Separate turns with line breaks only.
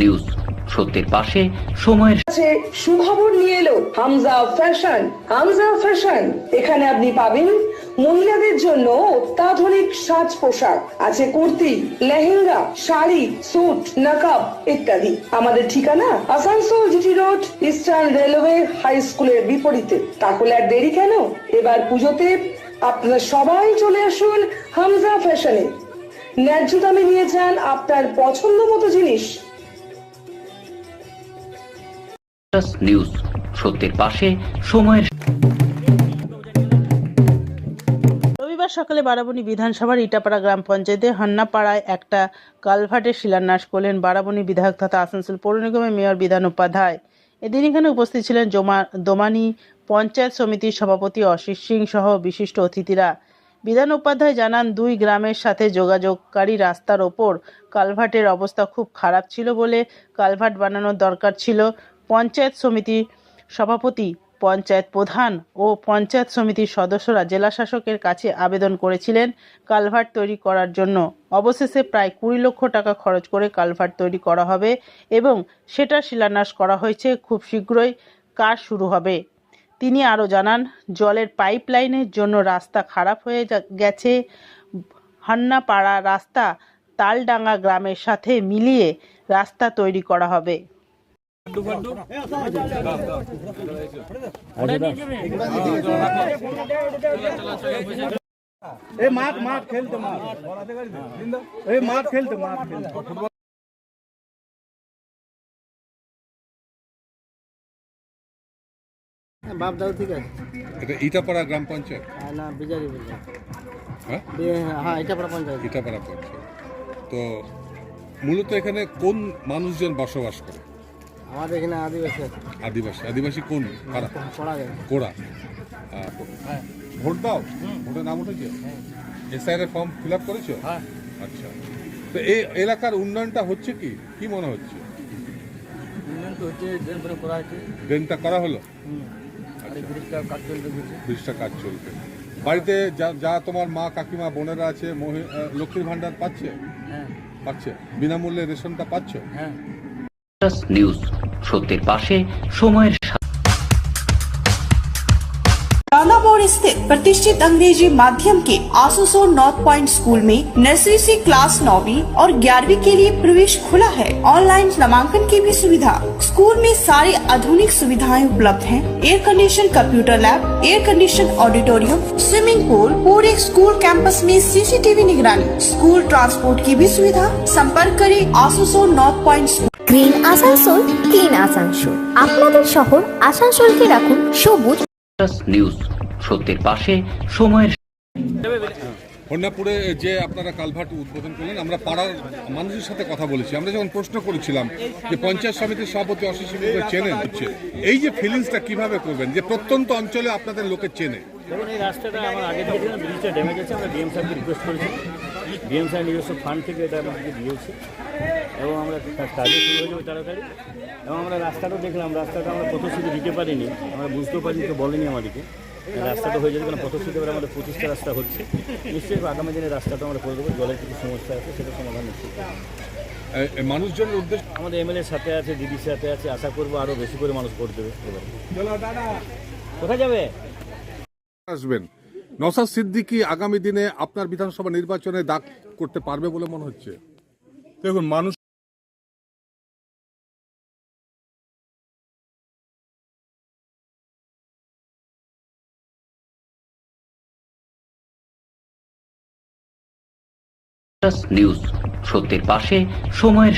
News সত্যের পাশে সময়ের
কাছে সুখবর নিয়ে এলো হামজা ফ্যাশন। হামজা ফ্যাশন, এখানে আপনি পাবেন মহিলাদের জন্য অত্যাধুনিক সাজ পোশাক, আছে কুর্তি, লেহেঙ্গা, শাড়ি, স্যুট, নকাব ইত্যাদি। আমাদের ঠিকানা Asansol GT Road, Eastern Railway High স্কুলের বিপরীতে। তাহলে আর দেরি কেন, এবার পুজোতে আপনারা সবাই চলে আসুন হামজা ফ্যাশনে। ন্যায্য দামে নিয়ে যান আপনার পছন্দ মতো জিনিস।
নিউজ সত্যের পাশে সময়ের।
রবিবার সকালে বারাবণী বিধানসভার ইটাপাড়া গ্রাম পঞ্চায়েতে হান্নাপাড়ায় একটা কালভার্টের শিলান্যাস করলেন বারাবণী বিধায়ক তথা আসানসোল পৌর নিগমের মেয়র বিধান উপাধ্যায়। এদিন এখানে উপস্থিত ছিলেন দোমানী পঞ্চায়েত সমিতির সভাপতি অশিস সিং সহ বিশিষ্ট অতিথিরা। বিধান উপাধ্যায় জানান, দুই গ্রামের সাথে যোগাযোগকারী রাস্তার ওপর কালভার্টের অবস্থা খুব খারাপ ছিল বলে কালভার্ট বানানোর দরকার ছিল। পঞ্চায়েত সমিতির সভাপতি, পঞ্চায়েত প্রধান ও পঞ্চায়েত সমিতির সদস্যরা জেলা শাসকের কাছে আবেদন করেছিলেন কালভার্ট তৈরি করার জন্য। অবশেষে প্রায় 20 লক্ষ টাকা খরচ করে কালভার্ট তৈরি করা হবে এবং সেটা শিলান্যাস করা হয়েছে। খুব শীঘ্রই কাজ শুরু হবে। তিনি আরও জানান, জলের পাইপ লাইনের জন্য রাস্তা খারাপ হয়ে গেছে। হান্নাপাড়া রাস্তা তালডাঙ্গা গ্রামের সাথে মিলিয়ে রাস্তা তৈরি করা হবে।
বাপদাও ঠিক আছে।
এটা ইটাপাড়া গ্রাম পঞ্চায়েত?
না, বিজারি বলছে।
হ্যাঁ
হ্যাঁ, ইটাপাড়া পঞ্চায়েত।
ইটাপাড়া পঞ্চায়েত। তো মূলত এখানে কোন মানুষজন বসবাস করে?
আমাদের এখানে আদিবাসী আছে।
আদিবাসী। আদিবাসী কোন পাড়া?
পড়া যায়।
কোড়া। ভোট দাও? ভোটের নাম উঠেছে? এসআইআর এর ফর্ম ফিল আপ করেছো? আচ্ছা, তো এই এলাকার উন্নয়নটা হচ্ছে কি কি মনে হচ্ছে?
উন্নয়ন তো হচ্ছে, ড্রেন ফ্রেন করা হচ্ছে।
ড্রেনটা করা হলো?
আর ব্রিজটা কাজ চলতে হচ্ছে।
ব্রিজটা কাজ চলবে। বাড়িতে যা তোমার মা কাকিমা বোনেরা আছে লক্ষ্মীর ভান্ডার পাচ্ছে?
হ্যাঁ
পাচ্ছে। বিনামূল্যে রেশনটা পাচ্ছ?
হ্যাঁ।
নিউজ সত্যের পাশে সময়ের।
रानाबोर स्थित प्रतिष्ठित अंग्रेजी माध्यम के आसुसोल नॉर्थ पॉइंट स्कूल में नर्सरी से क्लास 9वीं और 11वीं के लिए प्रवेश खुला है। ऑनलाइन नामांकन की भी सुविधा। स्कूल में सारी आधुनिक सुविधाएं उपलब्ध हैं। Air condition computer lab, air condition auditorium, swimming pool, पूरे स्कूल कैंपस में सीसीटीवी निगरानी, स्कूल ट्रांसपोर्ट की भी सुविधा। संपर्क करें Asansol north point school.
Green Asansol, clean Asansol. আপনাদের শহর আসানসোলকে রাখুন সবুজ।
নিউজ সত্যের পাশে সময়ের।
হন্নাপুরে যে আপনারা কালভার্ট উদ্বোধন করলেন, আমরা পাড়ার মানুষের সাথে কথা বলেছি। আমরা যখন প্রশ্ন করেছিলাম যে পঞ্চায়েত সমিতির সভাপতি অশিস সিংকে চেনেন, এই যে ফিলিংসটা কিভাবে করবেন যে প্রত্যন্ত অঞ্চলে আপনাদের লোকে চেনে?
দেখুন, এই রাস্তাটা আমার আগে দেখেছিলাম ব্রিজটা ড্যামেজ আছে। আমরা ডিএম সাহেবকে রিকোয়েস্ট করেছি, ডিএম সাহেব নিজস্ব ফান্ড থেকে এটা আমাদেরকে দিয়েছে এবং আমরা কাজও শুরু হয়ে যাবে তাড়াতাড়ি। এবং আমরা রাস্তাটাও দেখলাম, রাস্তাটা আমরা প্রতিশ্রুতি দিতে পারিনি, আমরা বুঝতেও পারিনি, তো বলেনি আমাদেরকে রাস্তাটা হয়ে যাবে, কারণ প্রতিশ্রুতি করে আমাদের 25টা রাস্তা হচ্ছে। নিশ্চয়ই আগামী দিনে রাস্তাটা আমরা করে দেবো। জলের কিছু সমস্যা আছে, সেটা সমাধান নিশ্চয়ই
মানুষজনের উদ্দেশ্যে
আমাদের এমএলএর সাথে আছে, দিদির সাথে আছে। আশা করবো আরও বেশি করে মানুষ ভোট দেবে। কোথায় যাবে?
আসবেন নওশাদ সিদ্দিকী আগামী দিনে আপনার বিধানসভা নির্বাচনে দাগ করতে পারবে বলে মনে হচ্ছে?
দেখুন, মানুষ
নিউজ সত্যের পাশে সময়ের।